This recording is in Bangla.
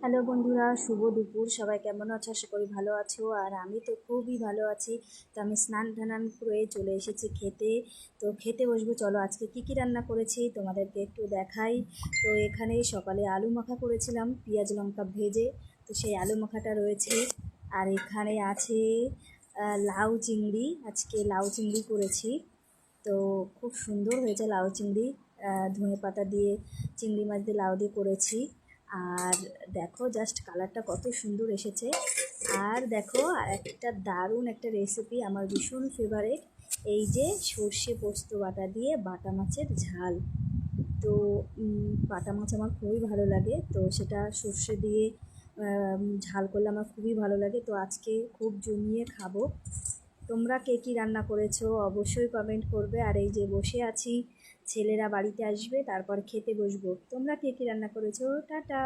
হ্যালো বন্ধুরা, শুভ দুপুর। সবাই কেমন আছো? আশা করি ভালো আছো। আর আমি তো খুবই ভালো আছি। তো আমি স্নান টানান করে চলে এসেছি খেতে। তো খেতে বসবো, চলো আজকে কি কি রান্না করেছি তোমাদেরকে একটু দেখাই। তো এখানে সকালে আলু মাখা করেছিলাম পেঁয়াজ লঙ্কা ভেজে, তো সেই আলু মাখাটা রয়েছে। আর এখানে আছে লাউ চিংড়ি, আজকে লাউ চিংড়ি করেছি। তো খুব সুন্দর হয়েছে লাউ চিংড়ি, ধনে পাতা দিয়ে চিংড়ি মাছ দিয়ে লাউ দিয়ে করেছি। আর দেখো জাস্ট কালারটা কত সুন্দর এসেছে। আর দেখো একটা দারুণ একটা রেসিপি আমার ভীষণ ফেভারিট, এই যে সর্ষে পোস্ত বাটা দিয়ে বাটা মাছের ঝাল। তো বাটা মাছ আমার খুবই ভালো লাগে, তো সেটা সর্ষে দিয়ে ঝাল করলে আমার খুবই ভালো লাগে। তো আজকে খুব জমিয়ে খাবো। তোমরা কে কী রান্না করেছো অবশ্যই কমেন্ট করবে। আর এই যে বসে আছি, ছেলেরা বাড়িতে আসবে তারপর খেতে বসবো। তোমরা কে কী রান্না করেছো? টাটা।